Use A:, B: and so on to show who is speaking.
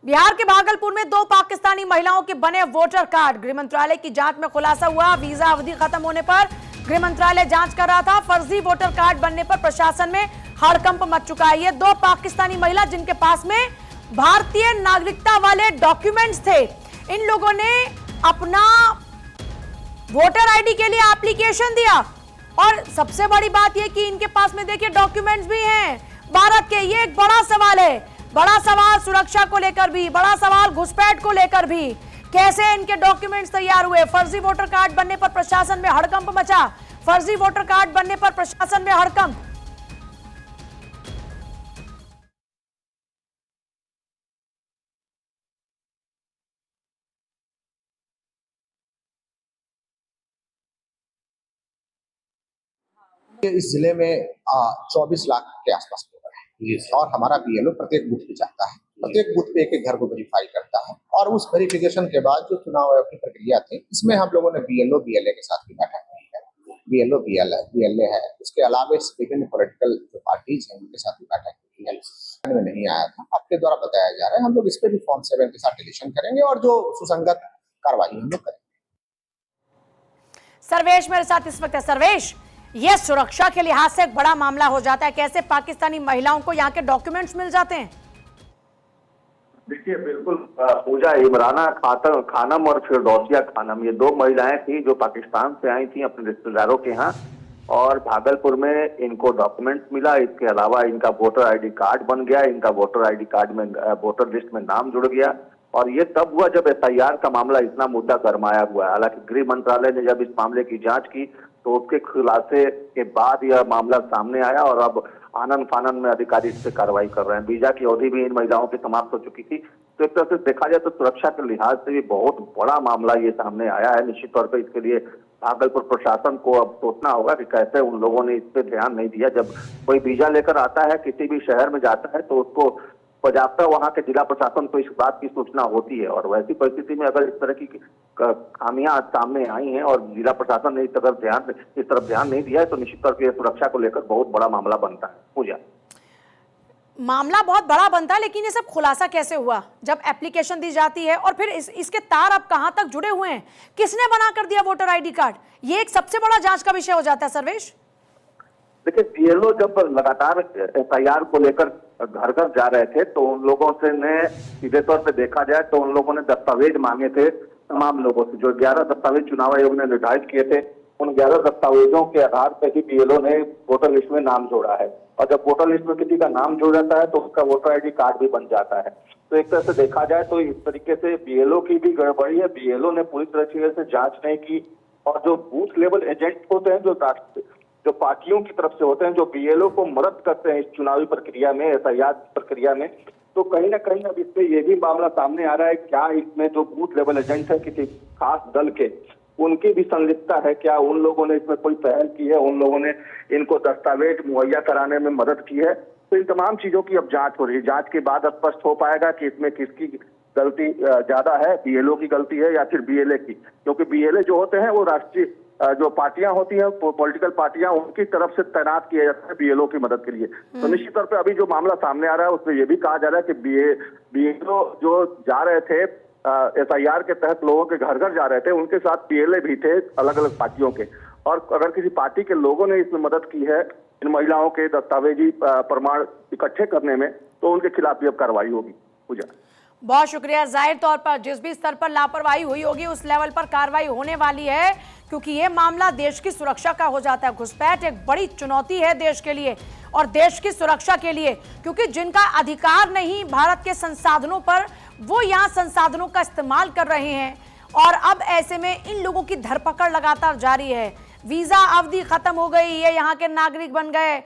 A: बिहार के भागलपुर में 2 पाकिस्तानी महिलाओं के बने वोटर कार्ड। गृह मंत्रालय की जांच में खुलासा हुआ। वीजा अवधि खत्म होने पर गृह मंत्रालय जांच कर रहा था। फर्जी वोटर कार्ड बनने पर प्रशासन में हड़कंप मच चुका है। ये 2 पाकिस्तानी महिला जिनके पास में भारतीय नागरिकता वाले डॉक्यूमेंट्स थे, इन लोगों ने अपना वोटर आईडी के लिए एप्लीकेशन दिया और सबसे बड़ी बात यह कि इनके पास में देखिए डॉक्यूमेंट्स भी हैं भारत के। ये एक बड़ा सवाल है, बड़ा सवाल सुरक्षा को लेकर भी, बड़ा सवाल घुसपैठ को लेकर भी। कैसे इनके डॉक्यूमेंट्स तैयार हुए? फर्जी वोटर कार्ड बनने पर प्रशासन में हड़कंप मचा। फर्जी वोटर कार्ड बनने पर प्रशासन में हड़कंप।
B: इस जिले में 24 लाख के आसपास वोटर है और हमारा बीएलओ प्रत्येक बूथ पे जाता है। प्रत्येक बूथ पे एक घर को वेरीफाई करता है और उस वेरिफिकेशन के बाद जो चुनाव आयोग की प्रक्रिया थी, इसमें हम लोगों ने बीएलओ बीएलए के साथ भी बैठक की है। बीएलओ बीएलए है, उसके अलावा विभिन्न पॉलिटिकल जो पार्टीज हैं उनके साथ भी बैठक की है। में नहीं आया था, आपके द्वारा बताया जा रहा है। हम लोग इस पे भी फॉर्म 7 के साथ डिलीशन करेंगे और जो सुसंगत कार्रवाई हम लोग करेंगे।
A: सर्वेश मेरे साथ इस वक्त है। सर्वेश, ये सुरक्षा के लिहाज से एक बड़ा मामला हो जाता है। कैसे पाकिस्तानी महिलाओं को यहाँ के डॉक्यूमेंट्स मिल जाते हैं?
C: देखिए, बिल्कुल पूजा इमराना खानम और फिरदौसिया खानम, ये 2 महिलाएं थी जो पाकिस्तान से आई थी अपने रिश्तेदारों के यहाँ, और भागलपुर में इनको डॉक्यूमेंट्स मिला। इसके अलावा इनका वोटर आईडी कार्ड बन गया। इनका वोटर आईडी कार्ड में वोटर लिस्ट में नाम जुड़ गया और ये तब हुआ जब एफआईआर का मामला इतना मुद्दा गरमाया हुआ है। हालांकि गृह मंत्रालय ने जब इस मामले की जांच की तो उसके खुलासे के बाद यह मामला सामने आया और अब आनन फानन में अधिकारी इस पर कार्रवाई कर रहे हैं। वीजा की अवधि भी इन महिलाओं की समाप्त हो चुकी थी। तो एक तरह से देखा जाए तो सुरक्षा के लिहाज से भी बहुत बड़ा मामला ये सामने आया है। निश्चित तौर पर इसके लिए भागलपुर प्रशासन को अब सोचना होगा कि कैसे उन लोगों ने इस पर ध्यान नहीं दिया। जब कोई वीजा लेकर आता है, किसी भी शहर में जाता है, तो उसको बजाबता वहां के जिला प्रशासन को इस बात की सूचना होती है। और वैसी परिस्थिति में अगर इस तरह की खामियां सामने आई हैं और जिला प्रशासन ने इस तरफ ध्यान नहीं दिया है तो निश्चित तौर पर सुरक्षा को लेकर बहुत बड़ा मामला बनता है। पूजा,
A: मामला बहुत बड़ा बनता है, लेकिन ये सब खुलासा कैसे हुआ? जब एप्लीकेशन दी जाती है और फिर इसके तार अब कहां तक जुड़े हुए हैं? किसने बना कर दिया वोटर आईडी कार्ड? ये एक सबसे बड़ा जांच का विषय हो जाता है। सर्वेश,
C: देखिए, बीएलओ जब लगातार एफआईआर को लेकर घर घर जा रहे थे तो उन लोगों से ने सीधे तौर पे देखा जाए तो उन लोगों ने दस्तावेज मांगे थे तमाम लोगों से। जो 11 दस्तावेज चुनाव आयोग ने निर्धारित किए थे, उन 11 दस्तावेजों के आधार पर ही बीएलओ ने वोटर लिस्ट में नाम जोड़ा है। और जब वोटर लिस्ट में किसी का नाम जोड़ जाता है तो उसका वोटर आईडी कार्ड भी बन जाता है। तो एक तरह से देखा जाए तो इस तरीके से बीएलओ की भी गड़बड़ी है। बीएलओ ने पूरी तरह से जांच नहीं की और जो बूथ लेवल एजेंट होते हैं, जो पार्टियों की तरफ से होते हैं, जो बीएलओ को मदद करते हैं इस चुनावी प्रक्रिया में, एफआईआर प्रक्रिया में, तो कहीं ना कहीं अब इसमें यह भी मामला सामने आ रहा है। क्या इसमें जो बूथ लेवल एजेंट है किसी खास दल के, उनकी भी संलिप्तता है? क्या उन लोगों ने इसमें कोई पहल की है? उन लोगों ने इनको दस्तावेज मुहैया कराने में मदद की है? तो इन तमाम चीजों की अब जांच हो रही है। जांच के बाद स्पष्ट हो पाएगा कि इसमें किसकी गलती ज्यादा है, बीएलओ की गलती है या फिर बीएलए की। क्योंकि बीएलए जो होते हैं वो राष्ट्रीय जो पार्टियां होती हैं, पॉलिटिकल पार्टियां, उनकी तरफ से तैनात किया जाता है बीएलओ की मदद के लिए। तो निश्चित तौर पे अभी जो मामला सामने आ रहा है उसमें यह भी कहा जा रहा है कि बीएलओ जो जा रहे थे एफआईआर के तहत लोगों के घर घर जा रहे थे, उनके साथ बीएलए भी थे अलग अलग पार्टियों के। और अगर किसी पार्टी के लोगों ने इसमें मदद की है इन महिलाओं के दस्तावेजी प्रमाण इकट्ठे करने में, तो उनके खिलाफ भी अब कार्रवाई होगी। पूजा,
A: बहुत शुक्रिया। जाहिर तौर पर जिस भी स्तर पर लापरवाही हुई होगी उस लेवल पर कार्रवाई होने वाली है, क्योंकि ये मामला देश की सुरक्षा का हो जाता है। घुसपैठ एक बड़ी चुनौती है देश के लिए और देश की सुरक्षा के लिए, क्योंकि जिनका अधिकार नहीं भारत के संसाधनों पर, वो यहाँ संसाधनों का इस्तेमाल कर रहे हैं। और अब ऐसे में इन लोगों की धरपकड़ लगातार जारी है। वीजा अवधि खत्म हो गई, ये यहाँ के नागरिक बन गए।